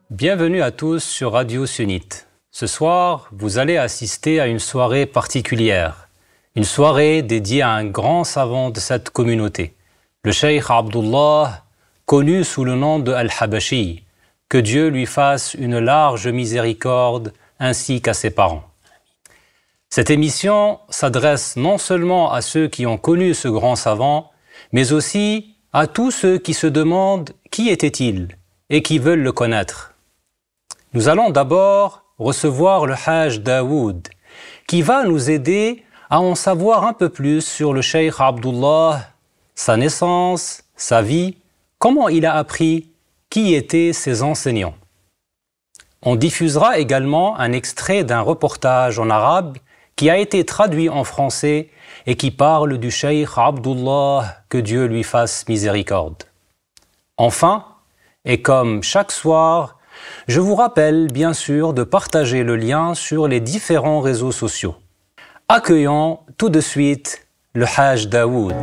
Bienvenue à tous sur Radio Sunnite. Ce soir, vous allez assister à une soirée particulière. Une soirée dédiée à un grand savant de cette communauté, le Cheikh Abdullah, connu sous le nom de Al-Habashi. Que Dieu lui fasse une large miséricorde ainsi qu'à ses parents. Cette émission s'adresse non seulement à ceux qui ont connu ce grand savant, mais aussi à tous ceux qui se demandent qui était-il et qui veulent le connaître. Nous allons d'abord recevoir le Hajj Daoud, qui va nous aider à en savoir un peu plus sur le Cheikh Abdullah, sa naissance, sa vie, comment il a appris, qui étaient ses enseignants. On diffusera également un extrait d'un reportage en arabe qui a été traduit en français et qui parle du Cheikh Abdullah, que Dieu lui fasse miséricorde. Enfin, et comme chaque soir, je vous rappelle bien sûr de partager le lien sur les différents réseaux sociaux. Accueillons tout de suite le Hajj Daoud.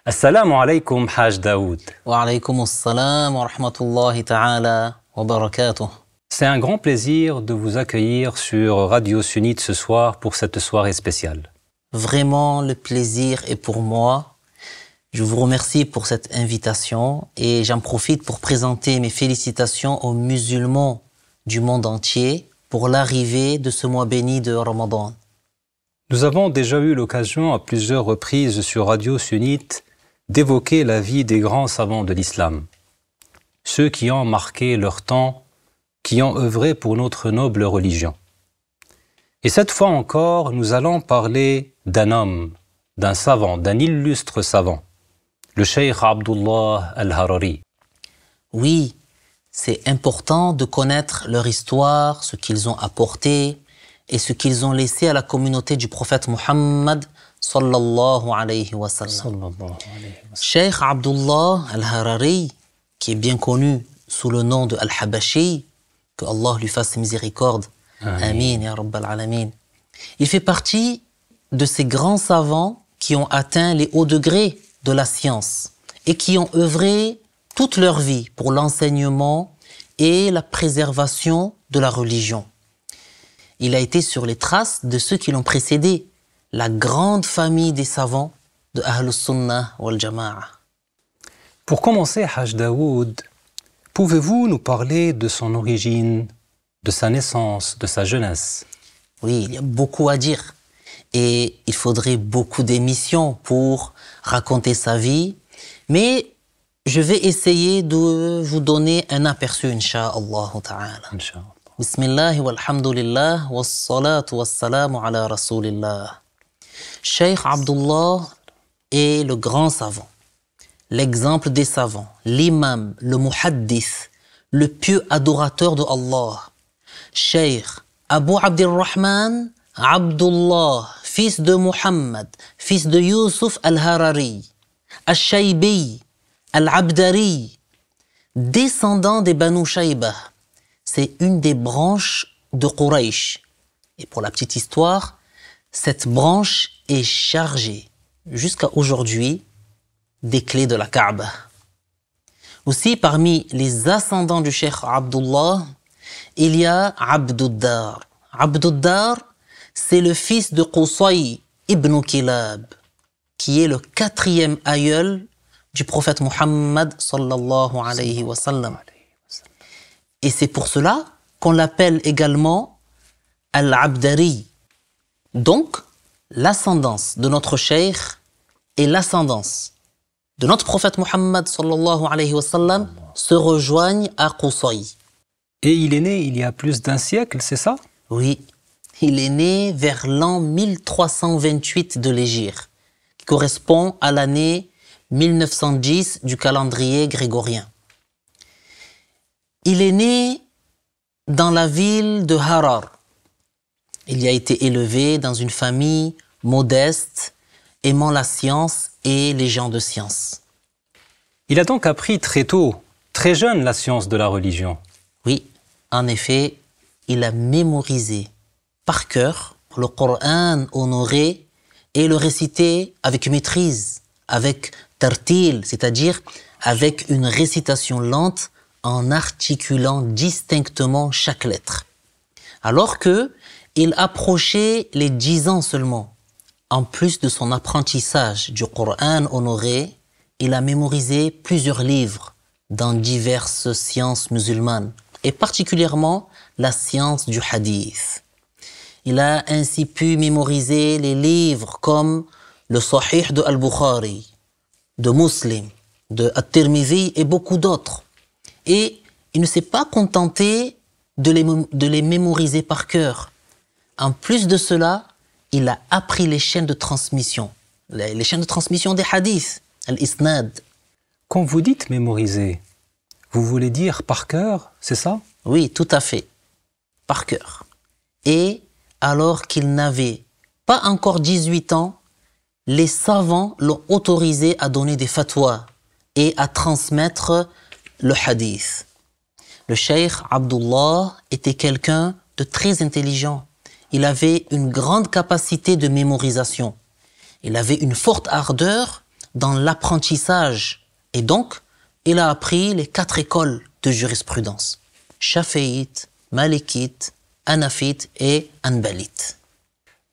Assalamu alaikum Hajj Daoud. Wa alaykum assalam wa rahmatullahi ta'ala wa barakatuh. C'est un grand plaisir de vous accueillir sur Radio Sunnite ce soir pour cette soirée spéciale. Vraiment, le plaisir est pour moi. Je vous remercie pour cette invitation et j'en profite pour présenter mes félicitations aux musulmans du monde entier pour l'arrivée de ce mois béni de Ramadan. Nous avons déjà eu l'occasion à plusieurs reprises sur Radio Sunnite d'évoquer la vie des grands savants de l'islam, ceux qui ont marqué leur temps, qui ont œuvré pour notre noble religion. Et cette fois encore, nous allons parler d'un homme, d'un savant, d'un illustre savant, le Cheikh Abdullah Al-Harari. Oui, c'est important de connaître leur histoire, ce qu'ils ont apporté et ce qu'ils ont laissé à la communauté du prophète Muhammad sallallahu alayhi wa sallam. Cheikh Abdullah Al-Harari, qui est bien connu sous le nom de Al-Habashi, que Allah lui fasse miséricorde. Amin, ya Rabbal Alamin. Il fait partie de ces grands savants qui ont atteint les hauts degrés de la science et qui ont œuvré toute leur vie pour l'enseignement et la préservation de la religion. Il a été sur les traces de ceux qui l'ont précédé, la grande famille des savants de Ahlus Sunnah wal Jama'a. Pour commencer, Hajj Daoud, pouvez-vous nous parler de son origine, de sa naissance, de sa jeunesse? Oui, il y a beaucoup à dire. Et il faudrait beaucoup d'émissions pour raconter sa vie. Mais je vais essayer de vous donner un aperçu, Inch'Allah ta'ala. Inch'Allah. Bismillah walhamdulillah wassalatu wassalamu ala rasulillah. Cheikh Abdullah est le grand savant, l'exemple des savants, l'imam, le muhaddith, le pieux adorateur de Allah. Cheikh Abu Abdirrahman Abdullah, fils de Muhammad, fils de Yusuf Al-Harari, Al-Shaybi, Al-Abdari, descendant des Banu Shayba. C'est une des branches de Quraysh. Et pour la petite histoire, cette branche est chargée, jusqu'à aujourd'hui, des clés de la Kaaba. Aussi, parmi les ascendants du Cheikh Abdullah, il y a Abduddar. Abduddar, c'est le fils de Qusay ibn Kilab, qui est le 4e aïeul du prophète Muhammad sallallahu alayhi wa sallam. Et c'est pour cela qu'on l'appelle également Al-Abdari. Donc, l'ascendance de notre cheikh et l'ascendance de notre prophète Muhammad sallallahu alayhi wa sallam se rejoignent à Qusay. Et il est né il y a plus d'un siècle, c'est ça? Oui, il est né vers l'an 1328 de l'Hégire, qui correspond à l'année 1910 du calendrier grégorien. Il est né dans la ville de Harar. Il y a été élevé dans une famille modeste, aimant la science et les gens de science. Il a donc appris très tôt, très jeune, la science de la religion. Oui, en effet, il a mémorisé par cœur le Coran honoré et le récité avec maîtrise, avec tartil, c'est-à-dire avec une récitation lente en articulant distinctement chaque lettre. Alors que il approchait les 10 ans seulement. En plus de son apprentissage du Coran honoré, il a mémorisé plusieurs livres dans diverses sciences musulmanes, et particulièrement la science du hadith. Il a ainsi pu mémoriser les livres comme le Sahih de Al-Bukhari, de Muslim, de At-Tirmidhi et beaucoup d'autres. Et il ne s'est pas contenté de les mémoriser par cœur. En plus de cela, il a appris les chaînes de transmission, les chaînes de transmission des hadiths, al-isnad. Quand vous dites mémoriser, vous voulez dire par cœur, c'est ça? Oui, tout à fait, par cœur. Et alors qu'il n'avait pas encore 18 ans, les savants l'ont autorisé à donner des fatwas et à transmettre le hadith. Le cheikh Abdullah était quelqu'un de très intelligent. Il avait une grande capacité de mémorisation. Il avait une forte ardeur dans l'apprentissage. Et donc, il a appris les 4 écoles de jurisprudence. Shafi'ite, Malikite, Hanafite et Hanbalite.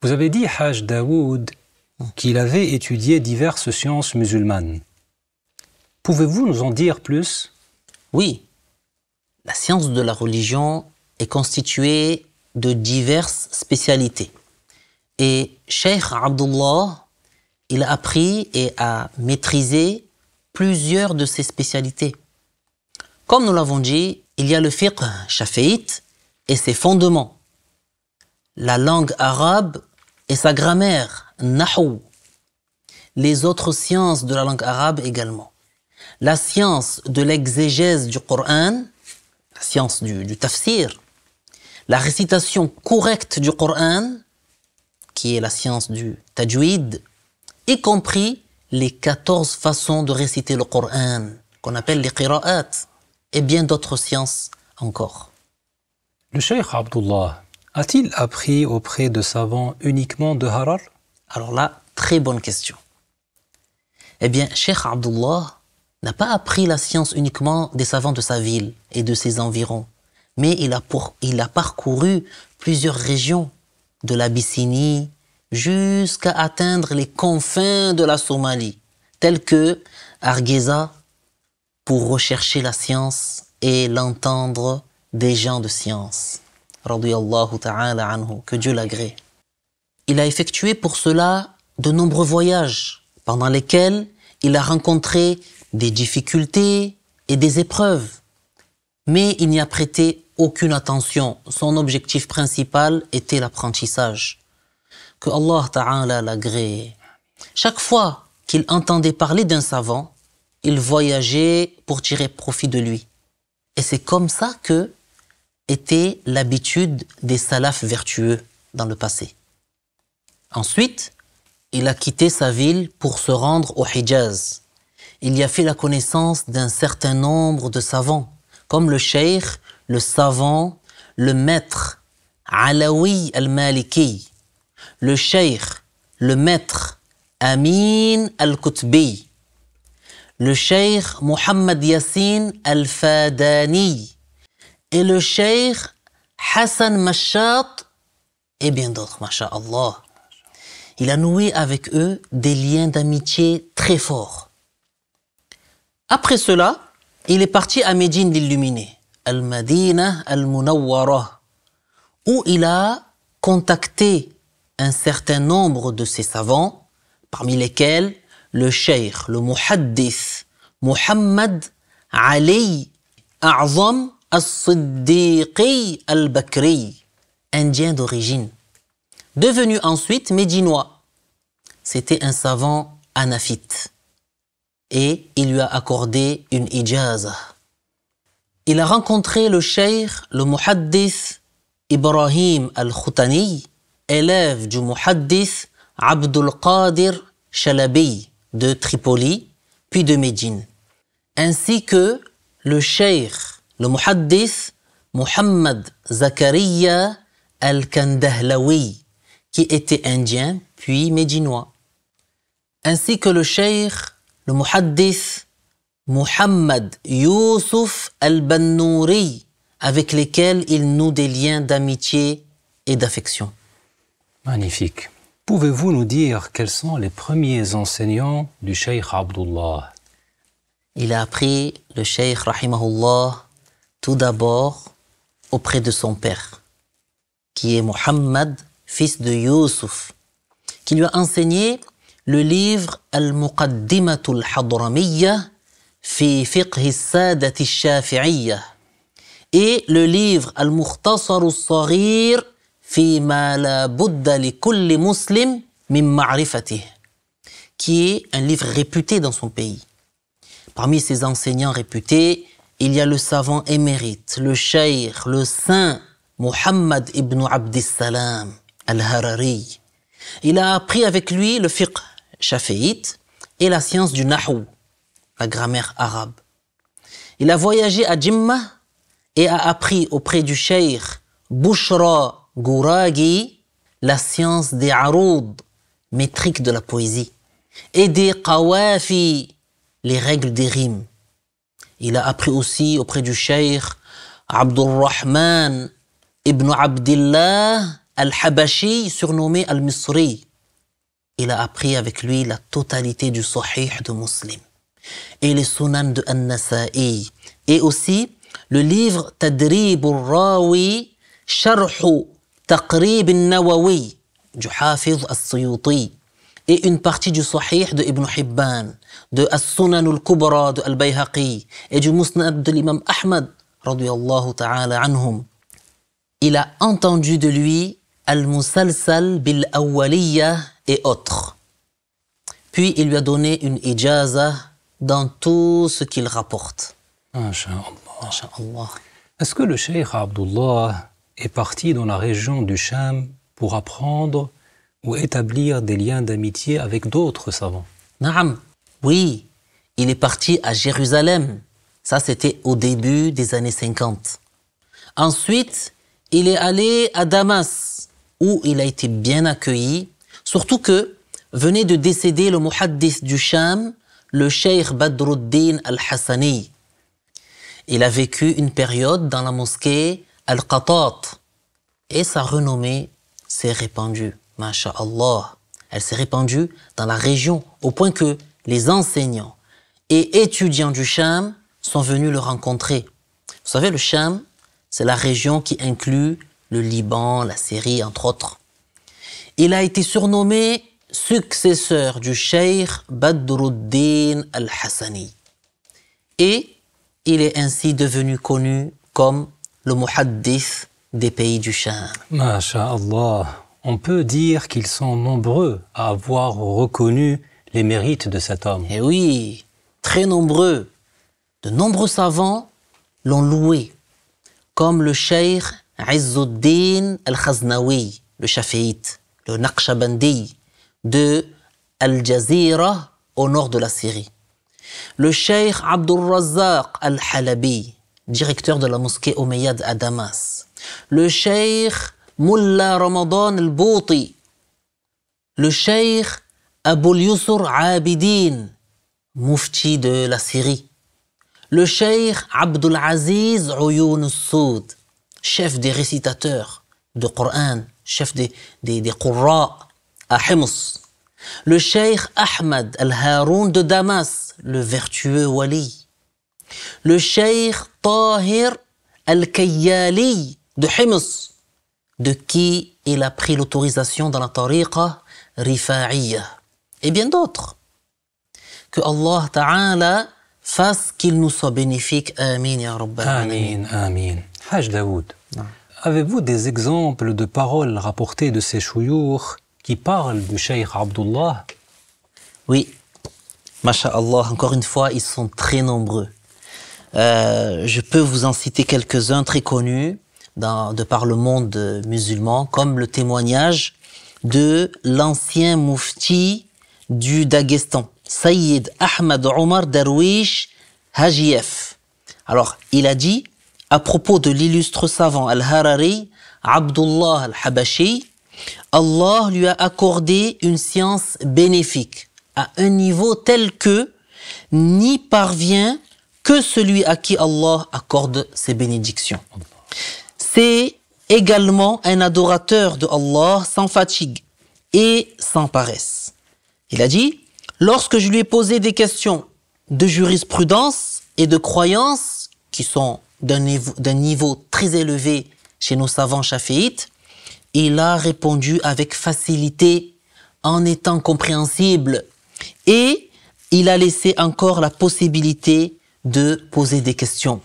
Vous avez dit, Haj Daoud, qu'il avait étudié diverses sciences musulmanes. Pouvez-vous nous en dire plus? Oui, la science de la religion est constituée de diverses spécialités. Et Cheikh Abdullah, il a appris et a maîtrisé plusieurs de ces spécialités. Comme nous l'avons dit, il y a le fiqh shafi'ite et ses fondements, la langue arabe et sa grammaire, nahou, les autres sciences de la langue arabe également, la science de l'exégèse du Coran, la science du tafsir, la récitation correcte du Coran, qui est la science du tajwid, y compris les 14 façons de réciter le Coran, qu'on appelle les qira'at, et bien d'autres sciences encore. Le cheikh Abdullah a-t-il appris auprès de savants uniquement de Harar? Alors là, très bonne question. Eh bien, Cheikh Abdullah n'a pas appris la science uniquement des savants de sa ville et de ses environs, mais il a parcouru plusieurs régions, de l'Abyssinie jusqu'à atteindre les confins de la Somalie, telles que Hargeisa, pour rechercher la science et l'entendre des gens de science. Radiyallahu ta'ala anhu, que Dieu l'agrée. Il a effectué pour cela de nombreux voyages, pendant lesquels il a rencontré des difficultés et des épreuves. Mais il n'y a prêté aucune attention. Son objectif principal était l'apprentissage. Que Allah Ta'ala l'agrée. Chaque fois qu'il entendait parler d'un savant, il voyageait pour tirer profit de lui. Et c'est comme ça que était l'habitude des salafs vertueux dans le passé. Ensuite, il a quitté sa ville pour se rendre au Hijaz. Il y a fait la connaissance d'un certain nombre de savants, comme le cheikh, le savant, le maître Alawi al-Maliki, le cheikh, le maître Amin al-Qutbi, le cheikh Muhammad Yassin al-Fadani et le cheikh Hassan Mashat et bien d'autres, masha'Allah. Il a noué avec eux des liens d'amitié très forts. Après cela, il est parti à Médine l'illuminé, Al-Madina Al-Munawwara, où il a contacté un certain nombre de ses savants, parmi lesquels le cheikh, le muhaddith, Muhammad Ali A'zam As-Siddiqi Al-Bakri, indien d'origine, devenu ensuite médinois. C'était un savant hanafite et il lui a accordé une ijaza. Il a rencontré le cheikh, le muhaddith Ibrahim al-Khoutani élève du muhaddith Abdul Qadir Chalabi de Tripoli, puis de Médine, ainsi que le cheikh, le muhaddith Muhammad Zakaria al-Kandahlawi, qui était indien puis médinois, ainsi que le cheikh, le muhaddith Muhammad Youssouf al-Bannouri, avec lesquels il noue des liens d'amitié et d'affection. Magnifique. Pouvez-vous nous dire quels sont les premiers enseignants du Cheikh Abdullah? Il a appris le cheikh rahimahullah tout d'abord auprès de son père, qui est Muhammad, fils de Youssouf, qui lui a enseigné le livre Al-Muqaddimatul Hadramiyya fi fiqh as-sadat ash-shafi'iyya et le livre Al-Mukhtasar as-Saghir fi ma la budda li kulli muslim min ma'rifatih, qui est un livre réputé dans son pays. Parmi ses enseignants réputés, il y a le savant émérite, le cheikh, le saint Muhammad ibn Abdissalam al-Harari. Il a appris avec lui le fiqh shafi'ite et la science du nahou, la grammaire arabe. Il a voyagé à Jimma et a appris auprès du cheikh Bushra Gouragi la science des aroud, métriques de la poésie, et des qawafi, les règles des rimes. Il a appris aussi auprès du cheikh Abdurrahman ibn Abdillah al-Habashi, surnommé al-Misri. Il a appris avec lui la totalité du Sahih de Muslim et les Sunan de An-Nasa'i, et aussi le livre Tadrib al-Rawi Sharh Taqrib al-Nawawi du Hafiz al-Suyuti, et une partie du Sahih de Ibn Hibban, de As-Sunan al-Kubra de Al-Bayhaqi et du Musnad de l'imam Ahmad radiyallahu ta'ala anhum. Il a entendu de lui Al-Musalsal bil-Awwaliyya et autres. Puis il lui a donné une ijaza dans tout ce qu'il rapporte. Masha'Allah. Est-ce que le Cheikh Abdullah est parti dans la région du Cham pour apprendre ou établir des liens d'amitié avec d'autres savants? Naam, oui, il est parti à Jérusalem. Ça, c'était au début des années 50. Ensuite, il est allé à Damas, où il a été bien accueilli, surtout que venait de décéder le muhaddith du Cham, le cheikh Badruddin al-Hassani. Il a vécu une période dans la mosquée Al-Qatat et sa renommée s'est répandue. Masha'Allah. Elle s'est répandue dans la région au point que les enseignants et étudiants du Cham sont venus le rencontrer. Vous savez, le Cham, c'est la région qui inclut le Liban, la Syrie, entre autres. Il a été surnommé successeur du cheikh Badruddin al-Hassani. Et il est ainsi devenu connu comme le muhaddith des pays du Cham. Masha'Allah. On peut dire qu'ils sont nombreux à avoir reconnu les mérites de cet homme. Et oui, très nombreux. De nombreux savants l'ont loué, comme le cheikh Izzuddin al-Khaznawi, le Shafi'ite, le Naqshbandi de Al-Jazira au nord de la Syrie. Le cheikh Abdul Razzaq al-Halabi, directeur de la mosquée Omeyyade à Damas. Le cheikh Mullah Ramadan al-Bouti. Le cheikh Aboul Yusur Abidin, mufti de la Syrie. Le cheikh Abdul Aziz Ouyoun al-Soud, chef des récitateurs de Coran, chef des Qurra à Hims. Le cheikh Ahmad al-Haroun de Damas, le vertueux wali. Le cheikh Tahir al-Kayyali de Hims, de qui il a pris l'autorisation dans la tariqa Rifa'iyya. Et bien d'autres. Que Allah Ta'ala fasse qu'il nous soit bénéfique. Amin, ya Rabbal Alamin. Amin, amin. Haj Daoud, avez-vous des exemples de paroles rapportées de ces chouyours qui parlent du Cheikh Abdullah? Oui, masha'Allah, encore une fois, ils sont très nombreux. Je peux vous en citer quelques-uns très connus de par le monde musulman, comme le témoignage de l'ancien moufti du Daghestan, Sayyid Ahmad Omar Darwish Hajiev. Alors, il a dit, à propos de l'illustre savant Al-Harari, Abdullah Al-Habashi, Allah lui a accordé une science bénéfique à un niveau tel que n'y parvient que celui à qui Allah accorde ses bénédictions. C'est également un adorateur de Allah sans fatigue et sans paresse. Il a dit, lorsque je lui ai posé des questions de jurisprudence et de croyance qui sont d'un niveau très élevé chez nos savants chafiites, il a répondu avec facilité en étant compréhensible et il a laissé encore la possibilité de poser des questions.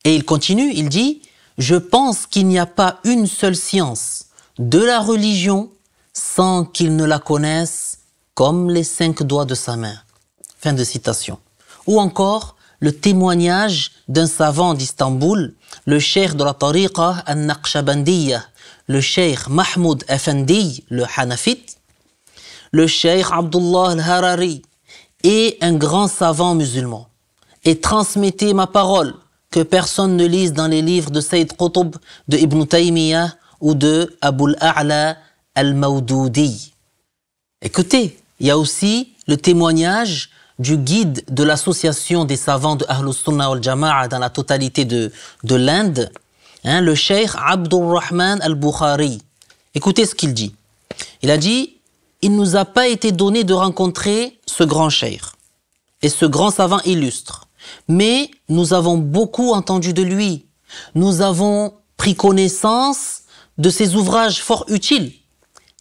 Et il continue, il dit, je pense qu'il n'y a pas une seule science de la religion sans qu'il ne la connaisse comme les 5 doigts de sa main. Fin de citation. Ou encore, le témoignage d'un savant d'Istanbul, le cheikh de la tariqa al-Naqshbandiyya, le cheikh Mahmoud Effendi, le Hanafite, le cheikh Abdullah al-Harari est un grand savant musulman. Et transmettez ma parole, que personne ne lise dans les livres de Sayyid Qutb, de Ibn Taymiyyah ou de Abul A'la al-Mawdoudi. Écoutez, il y a aussi le témoignage du guide de l'association des savants de Ahlus Sunnah wal Jama'a dans la totalité de l'Inde, le cheikh Abdurrahman al-Bukhari. Écoutez ce qu'il dit. Il a dit, il ne nous a pas été donné de rencontrer ce grand cheikh et ce grand savant illustre, mais nous avons beaucoup entendu de lui. Nous avons pris connaissance de ses ouvrages fort utiles.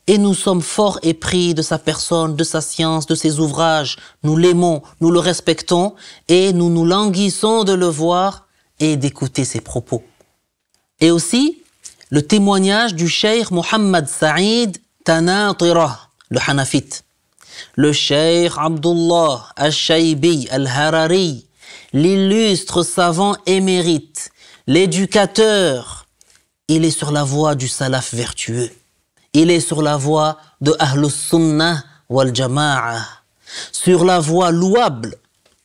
Et nous sommes fort épris de sa personne, de sa science, de ses ouvrages. Nous l'aimons, nous le respectons et nous nous languissons de le voir et d'écouter ses propos. Et aussi, le témoignage du cheikh Muhammad Saïd Tanatirah, le Hanafite. Le cheikh Abdullah al-Shaybi al-Harari, l'illustre savant émérite, l'éducateur. Il est sur la voie du salaf vertueux. Il est sur la voie de Ahlus Sunnah wal Jama'a, sur la voie louable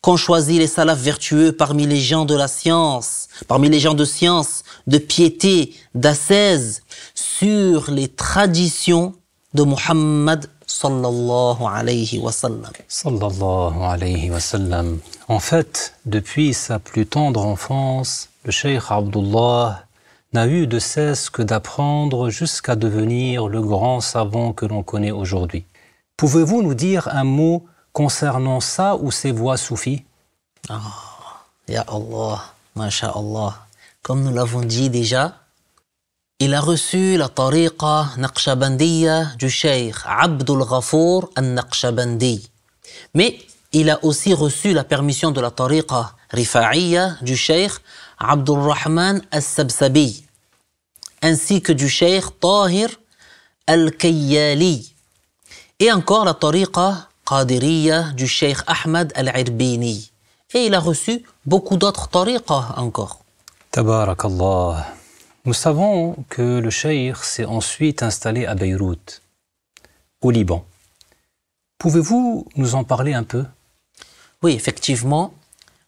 qu'ont choisi les salafs vertueux parmi les gens de la science, parmi les gens de science, de piété, d'ascèse, sur les traditions de Muhammad sallallahu alayhi wa sallam. Sallallahu alayhi wa sallam. En fait, depuis sa plus tendre enfance, le cheikh Abdullah n'a eu de cesse que d'apprendre jusqu'à devenir le grand savant que l'on connaît aujourd'hui. Pouvez-vous nous dire un mot concernant ça ou ses voies soufis? Ya Allah, masha'Allah. Comme nous l'avons dit déjà, il a reçu la tariqa Naqshbandiyya du cheikh Abdul Ghafour al-Naqshbandi. Mais il a aussi reçu la permission de la tariqa Rifa'iyya du cheikh Abdurrahman al-Sabsabi, ainsi que du cheikh Tahir al-Kayyali, et encore la tariqa Qadiriyya du cheikh Ahmad al-Irbini. Et il a reçu beaucoup d'autres tariqas encore. Tabarakallah. Nous savons que le cheikh s'est ensuite installé à Beyrouth, au Liban. Pouvez-vous nous en parler un peu? Oui, effectivement,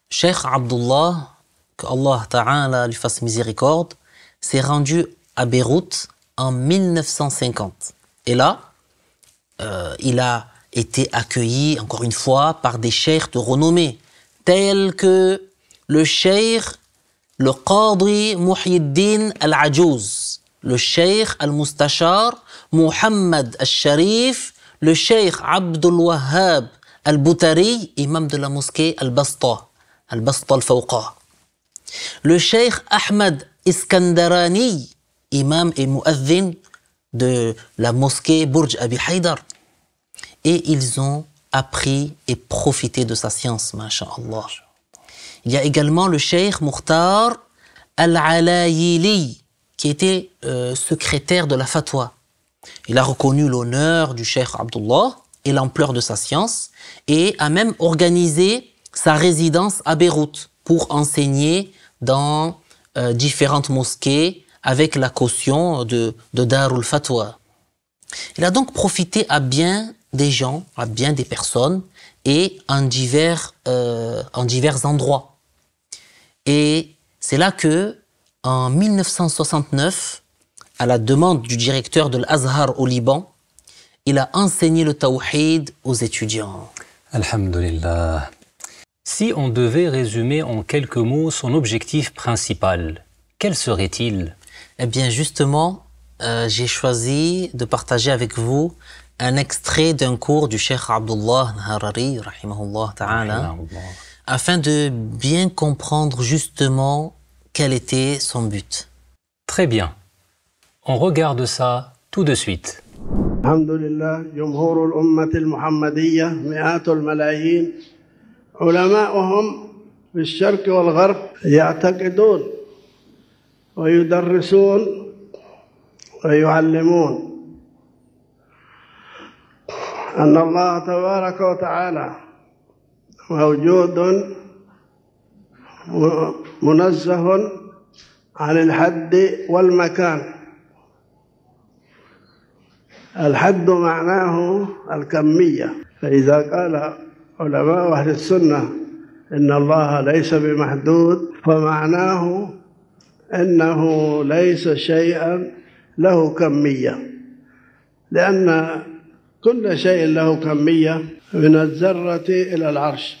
Cheikh Abdullah, que Allah Ta'ala lui fasse miséricorde, s'est rendu à Beyrouth en 1950. Et là, il a été accueilli, encore une fois, par des cheikhs de renommée, tels que le cheikh, le Qadri Muhyiddin al-Ajouz, le cheikh al-Mustashar Muhammad al-Sharif, le cheikh Abdul Wahhab al-Boutari, imam de la mosquée al-Basta al-Fawqa. Le cheikh Ahmad Iskandarani, imam et muazzin de la mosquée Burj Abi Haydar. Et ils ont appris et profité de sa science, masha'Allah. Il y a également le cheikh Mukhtar al-Alayili, qui était secrétaire de la fatwa. Il a reconnu l'honneur du cheikh Abdullah et l'ampleur de sa science et a même organisé sa résidence à Beyrouth pour enseigner dans différentes mosquées avec la caution de Darul Fatwa. Il a donc profité à bien des gens, à bien des personnes et en divers endroits. Et c'est là que, en 1969, à la demande du directeur de l'Azhar au Liban, il a enseigné le tawhid aux étudiants. Alhamdulillah. Si on devait résumer en quelques mots son objectif principal, quel serait-il? Eh bien, justement, j'ai choisi de partager avec vous un extrait d'un cours du Cheikh Abdullah Harari, rahimahullah ta'ala, afin de bien comprendre justement quel était son but. Très bien. On regarde ça tout de suite. Alhamdulillah, جمهور الأمة المحمدية مئات الملايين علماؤهم في الشرق والغرب يعتقدون ويدرسون ويعلمون أن الله تبارك وتعالى موجود منزه عن الحد والمكان. الحد معناه الكمية، فإذا قال علماء أهل السنة إن الله ليس بمحدود فمعناه أنه ليس شيئا له كمية، لأن كل شيء له كمية من الذرة إلى العرش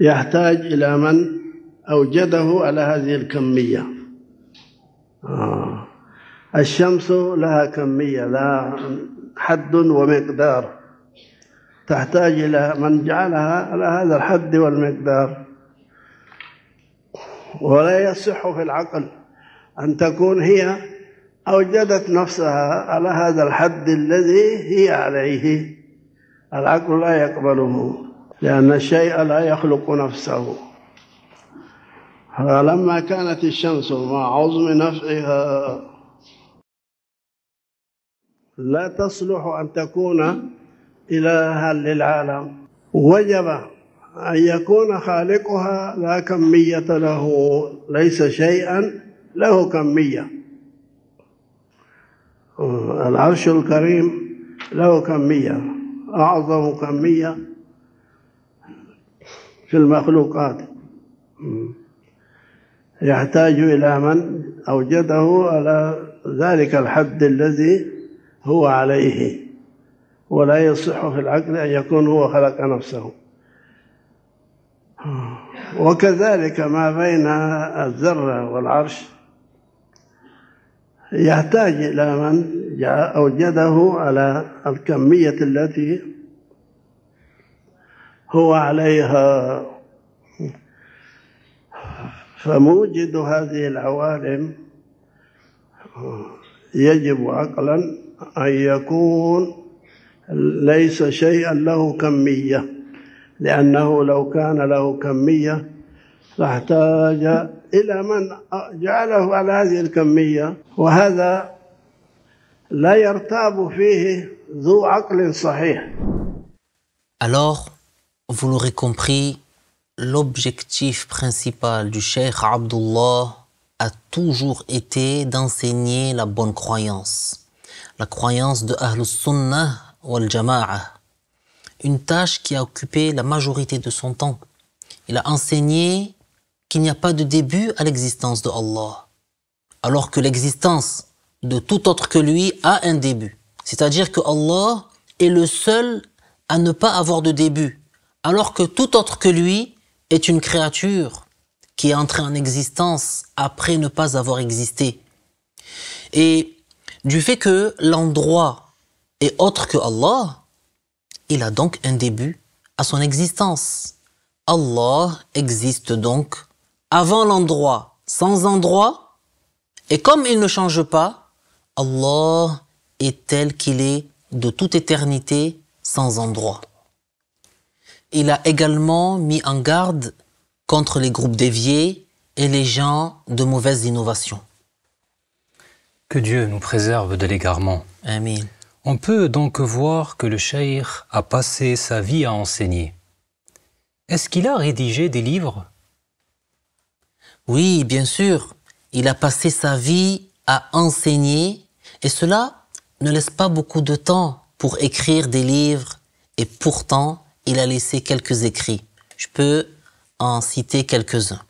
يحتاج إلى من أوجده على هذه الكمية. الشمس لها كمية، لها حد ومقدار، تحتاج إلى من جعلها على هذا الحد والمقدار. ولا يصح في العقل أن تكون هي أوجدت نفسها على هذا الحد الذي هي عليه. العقل لا يقبله، لأن الشيء لا يخلق نفسه. فلما كانت الشمس مع عظم نفعها لا تصلح أن تكون إلها للعالم، وجب أن يكون خالقها لا كمية له، ليس شيئا له كمية. العرش الكريم له كمية، أعظم كمية في المخلوقات، يحتاج إلى من أوجده على ذلك الحد الذي هو عليه، ولا يصح في العقل أن يكون هو خلق نفسه. وكذلك ما بين الذرة والعرش يحتاج إلى من أوجده على الكمية التي هو عليها. فموجد هذه العوالم يجب عقلا أن يكون ليس شيئا له كمية، لأنه لو كان له كمية لاحتاج إلى من جعله على هذه الكمية، وهذا لا يرتاب فيه ذو عقل صحيح. Alors, vous l'aurez compris, l'objectif principal du Cheikh Abdullah a toujours été d'enseigner la bonne croyance, la croyance de Ahlus Sunnah wal Jama'ah, une tâche qui a occupé la majorité de son temps. Il a enseigné qu'il n'y a pas de début à l'existence de Allah, alors que l'existence de tout autre que lui a un début. C'est-à-dire que Allah est le seul à ne pas avoir de début, alors que tout autre que lui est une créature qui est entrée en existence après ne pas avoir existé. Et du fait que l'endroit est autre que Allah, il a donc un début à son existence. Allah existe donc avant l'endroit, sans endroit, et comme il ne change pas, Allah est tel qu'il est de toute éternité, sans endroit. Il a également mis en garde contre les groupes déviés et les gens de mauvaises innovations. Que Dieu nous préserve de l'égarement. Amin. On peut donc voir que le cheikh a passé sa vie à enseigner. Est-ce qu'il a rédigé des livres? Oui, bien sûr. Il a passé sa vie à enseigner, et cela ne laisse pas beaucoup de temps pour écrire des livres, et pourtant, il a laissé quelques écrits. Je peux en citer quelques-uns.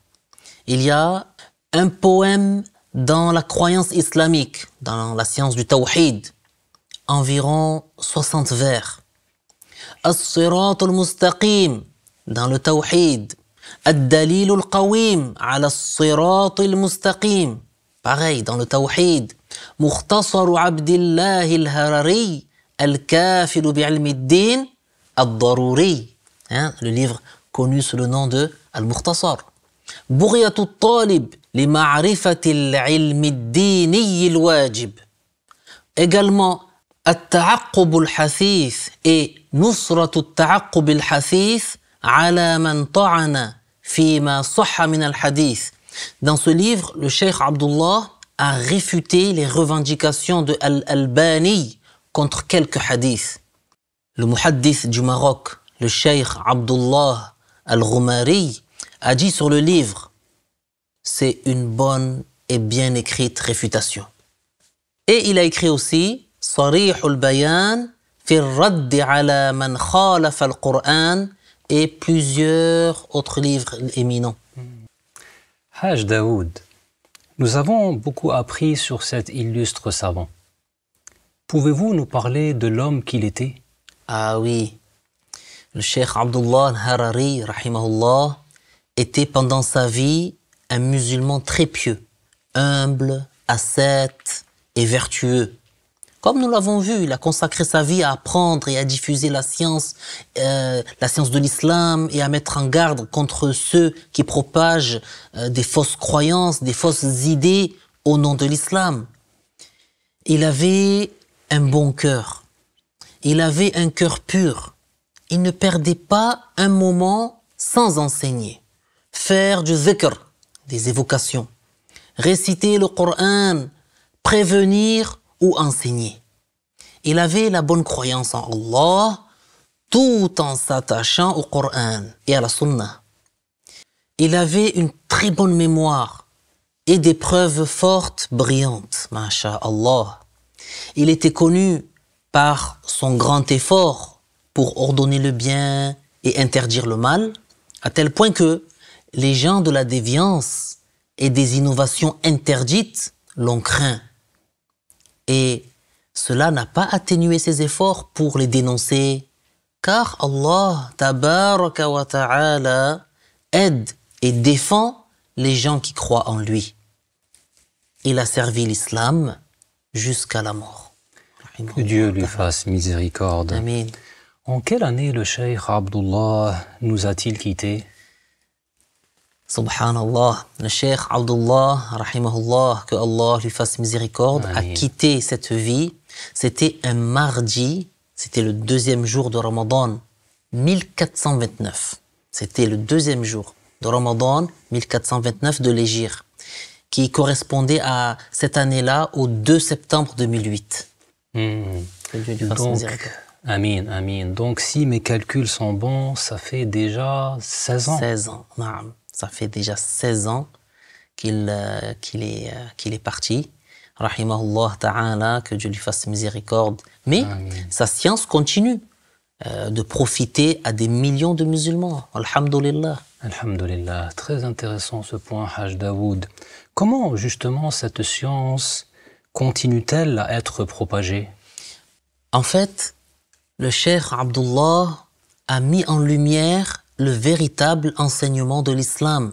Il y a un poème dans la croyance islamique, dans la science du tawhid, environ 60 vers. As-sirat al-mustaqim, dans le tawhid. Ad-dalil al-qawim, ala as-sirat al-mustaqim. Pareil, dans le tawhid. Mukhtasar Abdillah al-Harari, al-kafil bi'ilmi ad-din, ad-daruri. Le livre connu sous le nom de Al-Mukhtasar. Bughyat al-talib, li ma'rifati al-ilm ad-dini al-wajib. Également, التعقب الحثيث et نصرة التعقب الحثيث على من طعن فيما صح من الحديث. Dans ce livre, le Cheikh Abdullah a réfuté les revendications de Al-Albani contre quelques hadiths. Le muhaddith du Maroc, le Cheikh Abdullah Al-Ghumari, a dit sur le livre: c'est une bonne et bien écrite réfutation. Et il a écrit aussi صريح البيان في الرد على من خالف القرآن et plusieurs autres livres éminents. Haj Daoud, nous avons beaucoup appris sur cet illustre savant. Pouvez-vous nous parler de l'homme qu'il était? Ah oui, le Cheikh Abdullah al-Harari, rahimahullah, était pendant sa vie un musulman très pieux, humble, ascète et vertueux. Comme nous l'avons vu, il a consacré sa vie à apprendre et à diffuser la science de l'islam et à mettre en garde contre ceux qui propagent des fausses croyances, des fausses idées au nom de l'islam. Il avait un bon cœur. Il avait un cœur pur. Il ne perdait pas un moment sans enseigner. Faire du zikr, des évocations. Réciter le Coran, prévenir ou enseigner. Il avait la bonne croyance en Allah tout en s'attachant au Coran et à la Sunna. Il avait une très bonne mémoire et des preuves fortes, brillantes, masha'Allah. Il était connu par son grand effort pour ordonner le bien et interdire le mal, à tel point que les gens de la déviance et des innovations interdites l'ont craint. Et cela n'a pas atténué ses efforts pour les dénoncer, car Allah, tabaraka wa ta'ala, aide et défend les gens qui croient en lui. Il a servi l'islam jusqu'à la mort. Que Dieu lui fasse miséricorde. Amin. En quelle année le Cheikh Abdullah nous a-t-il quittés? Subhanallah, le Cheikh Abdullah, rahimahullah, que Allah lui fasse miséricorde, a quitté cette vie. C'était un mardi, c'était le 2e jour de Ramadan, 1429. C'était le 2e jour de Ramadan, 1429 de l'Hégire, qui correspondait à cette année-là au 2 septembre 2008. Que Dieu lui fasse miséricorde. Amin, amin. Donc si mes calculs sont bons, ça fait déjà 16 ans. 16 ans, naam. Ça fait déjà 16 ans qu'il est parti. Rahimahullah ta'ala, que Dieu lui fasse miséricorde. Mais sa science continue de profiter à des millions de musulmans. Alhamdulillah. Alhamdulillah. Très intéressant ce point, Haj Daoud. Comment justement cette science continue-t-elle à être propagée? En fait, le Cheikh Abdullah a mis en lumière le véritable enseignement de l'islam,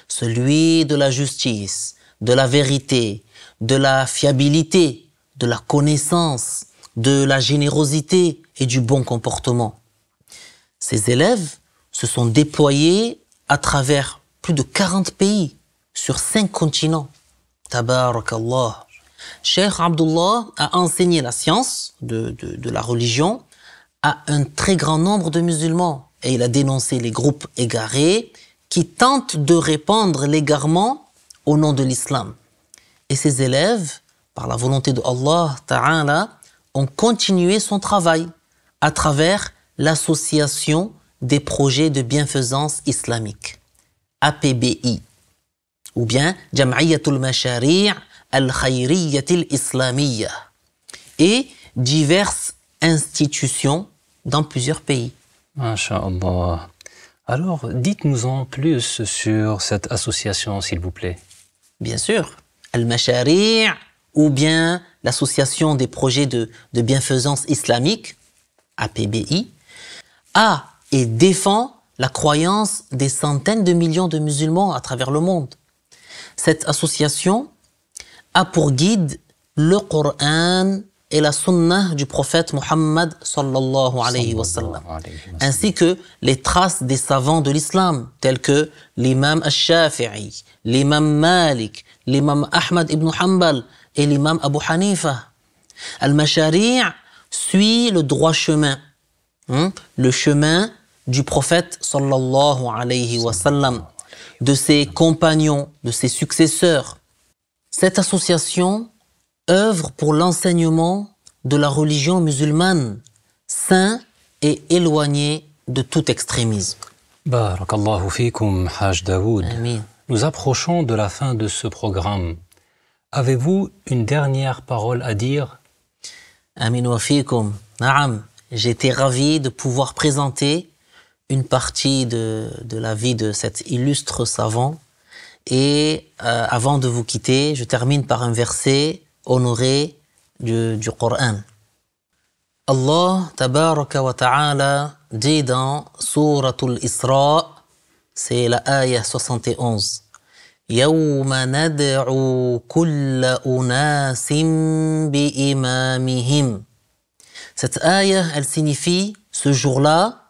celui de la justice, de la vérité, de la fiabilité, de la connaissance, de la générosité et du bon comportement. Ses élèves se sont déployés à travers plus de 40 pays, sur 5 continents. Tabarakallah. Cheikh Abdullah a enseigné la science de la religion à un très grand nombre de musulmans. Et il a dénoncé les groupes égarés qui tentent de répandre l'égarement au nom de l'islam. Et ses élèves, par la volonté de Allah Ta'ala, ont continué son travail à travers l'association des projets de bienfaisance islamique, APBI, ou bien Jam'iyatul Mashari' al-Khayriyya al-Islamiyya et diverses institutions dans plusieurs pays. Masha'Allah. Alors, dites-nous en plus sur cette association, s'il vous plaît. Bien sûr, Al-Mashari' ou bien l'Association des projets de bienfaisance islamique, APBI, a et défend la croyance des centaines de millions de musulmans à travers le monde. Cette association a pour guide le Coran et la Sunnah du prophète Muhammad sallallahu alayhi wa sallam, ainsi que les traces des savants de l'islam, tels que l'imam al-Shafi'i, l'imam Malik, l'imam Ahmad ibn Hanbal et l'imam Abu Hanifa. Al-Mashari' suit le droit chemin, le chemin du prophète sallallahu alayhi wa sallam, de ses compagnons, de ses successeurs. Cette association œuvre pour l'enseignement de la religion musulmane, sain et éloigné de tout extrémisme. Barakallahu fikum, Haj Daoud. Amin. Nous approchons de la fin de ce programme. Avez-vous une dernière parole à dire? Amin wa fikum. Naam. J'étais ravi de pouvoir présenter une partie de la vie de cet illustre savant. Et avant de vous quitter, je termine par un verset honoré du Coran. Allah tabaraka wa ta'ala dit dans Souratul Isra, c'est la ayah 71, Yawma nad'u kulla unasim bi imamihim. Cette ayah, elle signifie, ce jour-là,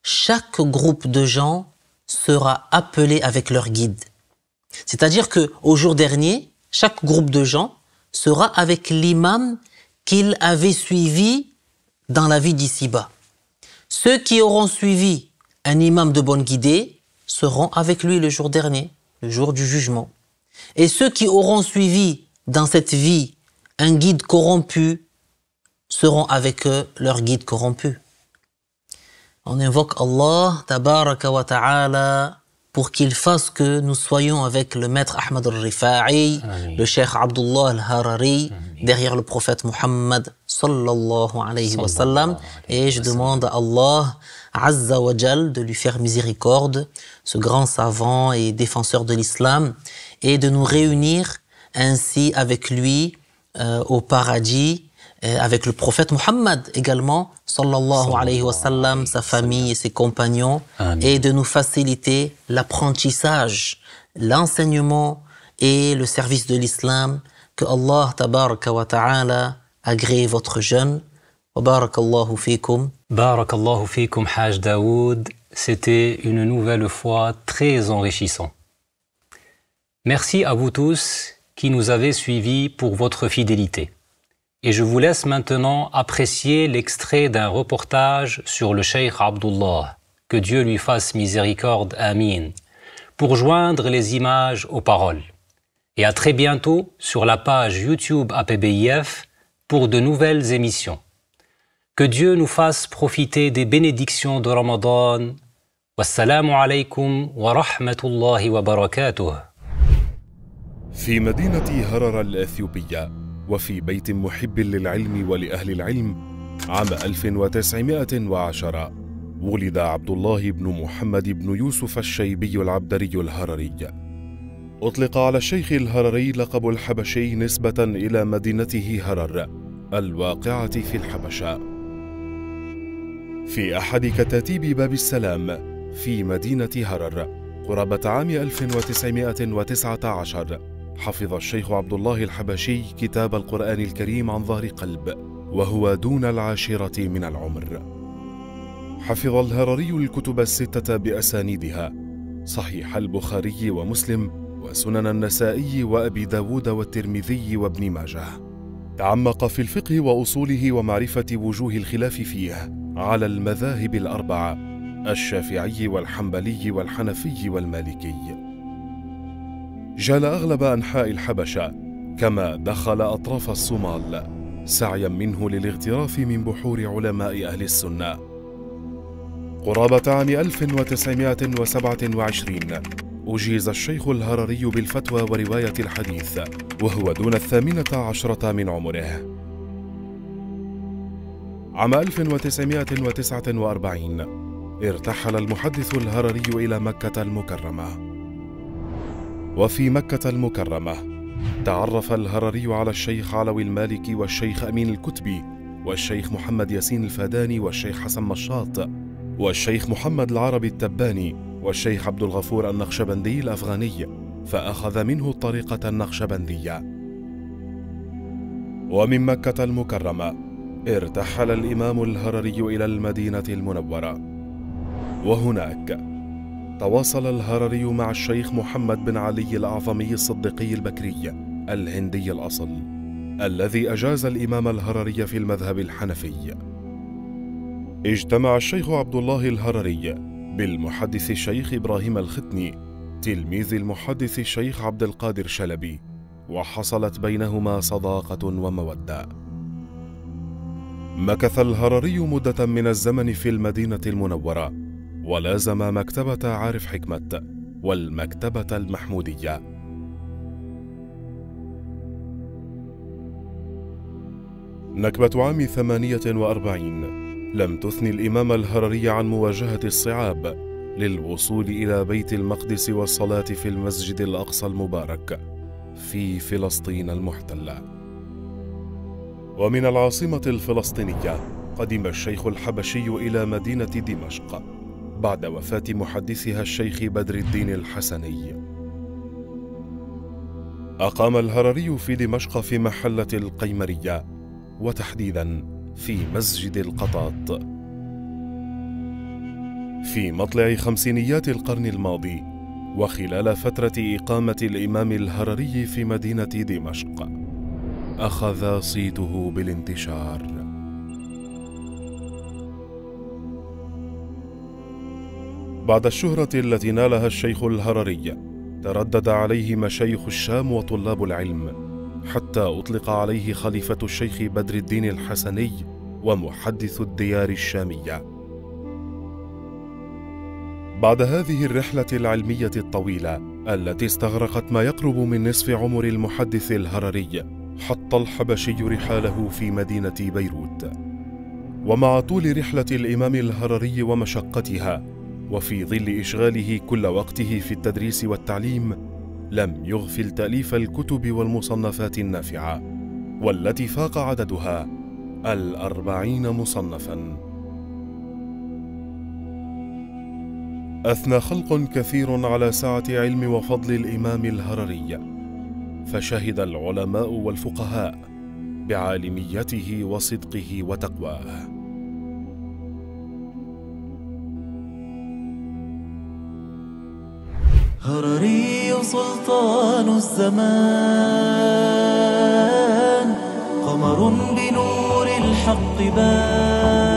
chaque groupe de gens sera appelé avec leur guide. C'est-à-dire qu'au jour dernier, chaque groupe de gens sera avec l'imam qu'il avait suivi dans la vie d'ici-bas. Ceux qui auront suivi un imam de bonne guidée seront avec lui le jour dernier, le jour du jugement. Et ceux qui auront suivi dans cette vie un guide corrompu seront avec eux leur guide corrompu. On invoque Allah tabaraka wa ta'ala pour qu'il fasse que nous soyons avec le maître Ahmad al-Rifa'i, le cheikh Abdullah al-Harari, derrière le prophète Muhammad sallallahu alayhi wa sallam. Et je demande à Allah Azza wa Jal de lui faire miséricorde, ce grand savant et défenseur de l'islam, et de nous réunir ainsi avec lui au paradis, avec le prophète Muhammad également, sallallahu alayhi wa sallam, sa famille et ses compagnons, et de nous faciliter l'apprentissage, l'enseignement et le service de l'islam. Que Allah tabaraka wa ta'ala agrée votre jeûne. Wa barakallahu fikum. Barakallahu fikum, Haj Daoud. C'était une nouvelle fois très enrichissant. Merci à vous tous qui nous avez suivis pour votre fidélité. Et je vous laisse maintenant apprécier l'extrait d'un reportage sur le Cheikh Abdullah, que Dieu lui fasse miséricorde, amin, pour joindre les images aux paroles. Et à très bientôt sur la page YouTube APBIF pour de nouvelles émissions. Que Dieu nous fasse profiter des bénédictions de Ramadan. Wassalamu alaykum wa rahmatullahi wa barakatuh. في مدينة هرر الأثيوبية وفي بيت محب للعلم ولأهل العلم عام 1910 ولد عبد الله بن محمد بن يوسف الشيبي العبدري الهرري. أطلق على الشيخ الهرري لقب الحبشي نسبة إلى مدينته هرر الواقعة في الحبشة. في أحد كتاتيب باب السلام في مدينة هرر قرابة عام 1919 حفظ الشيخ عبد الله الحبشي كتاب القرآن الكريم عن ظهر قلب وهو دون العاشرة من العمر. حفظ الهرري الكتب الستة بأسانيدها، صحيح البخاري ومسلم وسنن النسائي وأبي داود والترمذي وابن ماجه. تعمق في الفقه وأصوله ومعرفة وجوه الخلاف فيه على المذاهب الأربعة، الشافعي والحنبلي والحنفي والمالكي. جال أغلب أنحاء الحبشة كما دخل أطراف الصومال سعيا منه للاغتراف من بحور علماء أهل السنة. قرابة عام 1927 أجيز الشيخ الهرري بالفتوى ورواية الحديث وهو دون 18 من عمره. عام 1949 ارتحل المحدث الهرري إلى مكة المكرمة. وفي مكة المكرمة تعرف الهرري على الشيخ علوي المالكي والشيخ أمين الكتبي والشيخ محمد ياسين الفاداني والشيخ حسن مشاط والشيخ محمد العربي التباني والشيخ عبد الغفور النقشبندي الأفغاني، فأخذ منه الطريقة النقشبندية. ومن مكة المكرمة ارتحل الإمام الهرري إلى المدينة المنورة، وهناك تواصل الهرري مع الشيخ محمد بن علي الأعظمي الصديقي البكري الهندي الأصل الذي أجاز الإمام الهرري في المذهب الحنفي. اجتمع الشيخ عبد الله الهرري بالمحدث الشيخ إبراهيم الختني تلميذ المحدث الشيخ عبد القادر شلبي، وحصلت بينهما صداقة ومودة. مكث الهرري مدة من الزمن في المدينة المنورة، ولازم مكتبة عارف حكمة والمكتبة المحمودية. نكبة عام 48 لم تثني الإمام الهرري عن مواجهة الصعاب للوصول إلى بيت المقدس والصلاة في المسجد الأقصى المبارك في فلسطين المحتلة. ومن العاصمة الفلسطينية قدم الشيخ الحبشي إلى مدينة دمشق بعد وفاة محدثها الشيخ بدر الدين الحسني. أقام الهرري في دمشق في محلة القيمرية، وتحديداً في مسجد القطاط، في مطلع خمسينيات القرن الماضي، وخلال فترة إقامة الإمام الهرري في مدينة دمشق أخذ صيته بالانتشار. بعد الشهرة التي نالها الشيخ الهرري تردد عليه مشايخ الشام وطلاب العلم، حتى أطلق عليه خليفة الشيخ بدر الدين الحسني ومحدث الديار الشامية. بعد هذه الرحلة العلمية الطويلة التي استغرقت ما يقرب من نصف عمر المحدث الهرري، حط الحبشي رحاله في مدينة بيروت. ومع طول رحلة الإمام الهرري ومشقتها، وفي ظل إشغاله كل وقته في التدريس والتعليم، لم يغفل تأليف الكتب والمصنفات النافعة، والتي فاق عددها 40 مصنفاً. أثنى خلق كثير على سعة علم وفضل الإمام الهرري، فشهد العلماء والفقهاء بعالميته وصدقه وتقواه. هرري سلطان الزمان، قمر بنور الحق بان.